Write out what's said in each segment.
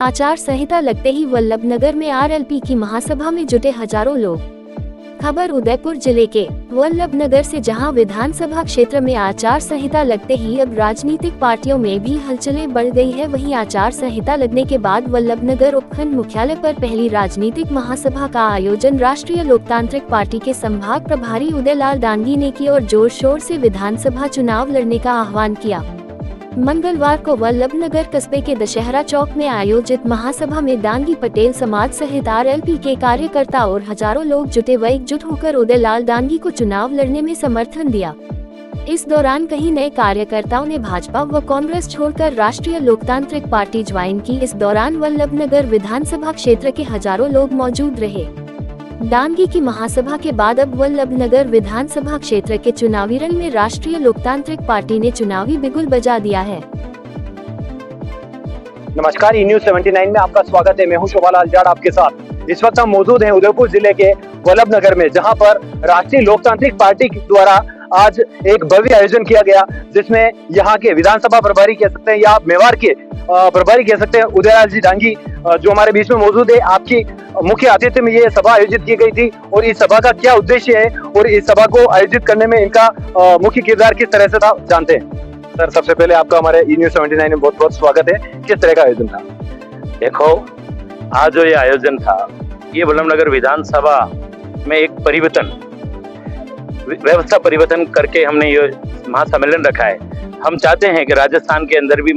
आचार संहिता लगते ही वल्लभनगर में आरएलपी की महासभा में जुटे हजारों लोग। खबर उदयपुर जिले के वल्लभनगर से, जहां विधानसभा क्षेत्र में आचार संहिता लगते ही अब राजनीतिक पार्टियों में भी हलचलें बढ़ गई है। वहीं आचार संहिता लगने के बाद वल्लभनगर उपखंड मुख्यालय पर पहली राजनीतिक महासभा का आयोजन राष्ट्रीय लोकतांत्रिक पार्टी के संभाग प्रभारी उदयलाल डांगी ने की और जोर शोर से विधानसभा चुनाव लड़ने का आह्वान किया। मंगलवार को वल्लभनगर कस्बे के दशहरा चौक में आयोजित महासभा में डांगी पटेल समाज सहित आरएलपी के कार्यकर्ता और हजारों लोग जुटे व एकजुट होकर उदयलाल डांगी को चुनाव लड़ने में समर्थन दिया। इस दौरान कई नए कार्यकर्ताओं ने भाजपा व कांग्रेस छोड़कर राष्ट्रीय लोकतांत्रिक पार्टी ज्वाइन की। इस दौरान वल्लभनगर विधानसभा क्षेत्र के हजारों लोग मौजूद रहे। डांगी की महासभा के बाद अब वल्लभनगर विधानसभा क्षेत्र के चुनावी रण में राष्ट्रीय लोकतांत्रिक पार्टी ने चुनावी बिगुल बजा दिया है। नमस्कार, ई न्यूज़ 79 में आपका स्वागत है। मैं हूं शोभालाल जाट आपके साथ। इस वक्त हम मौजूद हैं उदयपुर जिले के वल्लभनगर में, जहां पर राष्ट्रीय लोकतांत्रिक पार्टी द्वारा आज एक भव्य आयोजन किया गया, जिसमें यहाँ के विधानसभा प्रभारी कह सकते हैं या मेवाड़ के प्रभारी कह सकते हैं उदयलाल जी डांगी जो हमारे बीच में मौजूद है। आपकी मुख्य आतिथ्य में ये सभा आयोजित की गई थी और इस सभा का क्या उद्देश्य है और इस सभा को आयोजित करने में इनका मुख्य किरदार किस तरह से था, जानते हैं। सर, सबसे पहले आपका हमारे ई न्यूज़ 79 में बहुत बहुत स्वागत है। किस तरह का आयोजन था? देखो, आज जो ये आयोजन था, ये वल्लभनगर विधानसभा में एक परिवर्तन, व्यवस्था परिवर्तन करके हमने ये महासम्मेलन रखा है। हम चाहते हैं कि राजस्थान के अंदर भी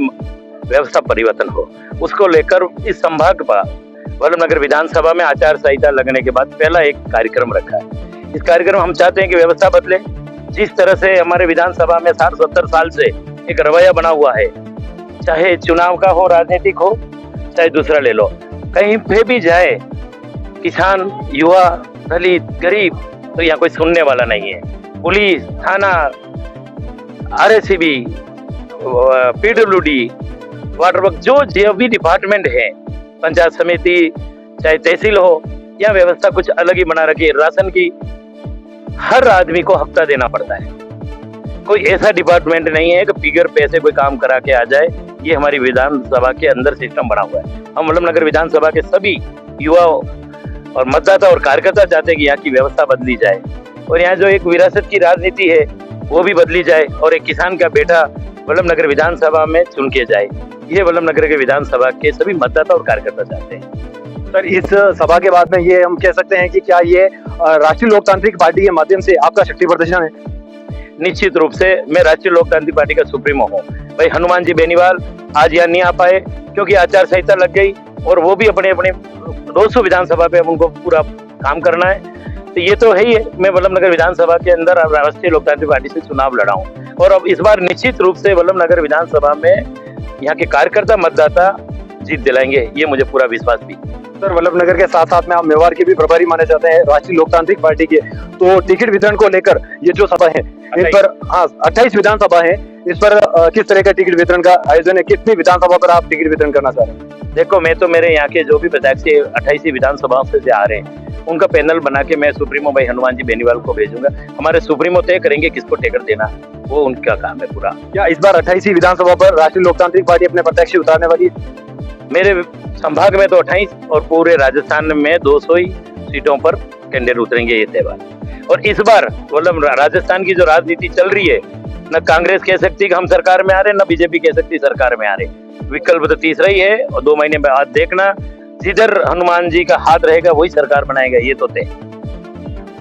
व्यवस्था परिवर्तन हो। उसको लेकर इस संभाग पर वल्लभनगर विधानसभा में आचार संहिता लगने के बाद पहला एक कार्यक्रम रखा है। इस कार्यक्रम हम चाहते हैं कि व्यवस्था बदले। जिस तरह से हमारे विधानसभा में 60-70 साल से एक रवैया बना हुआ है, चाहे चुनाव का हो, राजनीतिक हो, चाहे दूसरा ले लो, कहीं पे भी जाए, किसान, युवा, दलित, गरीब, तो यहाँ कोई सुनने वाला नहीं है। पुलिस, थाना, आरएसीबी, पीडब्ल्यूडी, वाटर वर्क, जो भी डिपार्टमेंट है, पंचायत समिति, चाहे तहसील हो, यह व्यवस्था कुछ अलग ही बना रखी है। राशन की हर आदमी को हफ्ता देना पड़ता है। कोई ऐसा डिपार्टमेंट नहीं है कि बिगर पैसे कोई काम करा के आ जाए। ये हमारी विधानसभा के अंदर सिस्टम बना हुआ है। हम वल्लभनगर विधानसभा के सभी युवाओं और मतदाता और कार्यकर्ता चाहते हैं कि यहाँ की व्यवस्था बदली जाए और यहाँ जो एक विरासत की राजनीति है वो भी बदली जाए और एक किसान का बेटा वल्लभनगर विधानसभा में चुन के जाए। ये वल्लभनगर के विधानसभा के सभी मतदाता और कार्यकर्ता चाहते हैं। सर, इस सभा के बाद में ये हम कह सकते हैं कि क्या ये राष्ट्रीय लोकतांत्रिक पार्टी के माध्यम से आपका शक्ति प्रदर्शन है? निश्चित रूप से मैं राष्ट्रीय लोकतांत्रिक पार्टी का सुप्रीमो हूँ। भाई हनुमान जी बेनीवाल आज यहाँ नहीं आ पाए क्योंकि आचार संहिता लग गई और वो भी अपने अपने 200 विधानसभा पे उनको पूरा काम करना है। तो ये तो है ही है। मैं वल्लभनगर विधानसभा के अंदर राष्ट्रीय लोकतांत्रिक पार्टी से चुनाव लड़ा हूँ और अब इस बार निश्चित रूप से वल्लभनगर विधानसभा में यहाँ के कार्यकर्ता मतदाता जीत दिलाएंगे, ये मुझे पूरा विश्वास भी। सर, वल्लभनगर के साथ साथ में आप मेवाड़ के भी प्रभारी माने जाते हैं राष्ट्रीय लोकतांत्रिक पार्टी के, तो टिकट वितरण को लेकर ये जो सभा है इन पर 28 विधानसभा है, इस पर किस तरह का टिकट वितरण का आयोजन है? कितनी विधानसभा पर आप टिकट वितरण करना चाह रहे हैं? देखो, मैं तो मेरे यहाँ के जो भी प्रत्याशी 28 विधानसभाओं से आ रहे हैं उनका पैनल बना के मैं सुप्रीमो भाई हनुमान जी बेनीवाल को भेजूंगा। हमारे सुप्रीमो तय करेंगे किसको टिकट देना, वो उनका काम है पूरा। क्या इस बार 28 विधानसभा पर राष्ट्रीय लोकतांत्रिक पार्टी अपने प्रत्याशी उतारने वाली है? मेरे संभाग में तो 28 और पूरे राजस्थान में 200 ही सीटों पर कैंडिडेट उतरेंगे, ये तय बात। और इस बार मतलब राजस्थान की जो राजनीति चल रही है, न कांग्रेस कह सकती कि हम सरकार में आ रहे, न बीजेपी कह सकती सरकार में आ रहे। विकल्प तो तीसरा ही है और 2 महीने बाद देखना जिधर हनुमान जी का हाथ रहेगा वही सरकार बनाएगा, ये तो तय।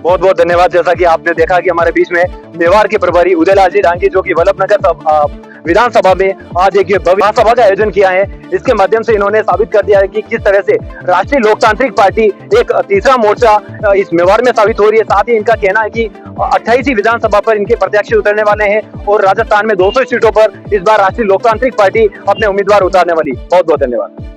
बहुत बहुत धन्यवाद। जैसा कि आपने देखा कि हमारे बीच में मेवाड़ के प्रभारी उदयलाल जी डांगी जो कि वल्लभनगर विधानसभा में आज एक भव्य सभा का आयोजन किया है, इसके माध्यम से इन्होंने साबित कर दिया है कि किस तरह से राष्ट्रीय लोकतांत्रिक पार्टी एक तीसरा मोर्चा इस मेवाड़ में साबित हो रही है। साथ ही इनका कहना है कि 28 विधानसभा पर इनके प्रत्याशी उतरने वाले हैं और राजस्थान में 200 सीटों पर इस बार राष्ट्रीय लोकतांत्रिक पार्टी अपने उम्मीदवार उतारने वाली। बहुत बहुत धन्यवाद।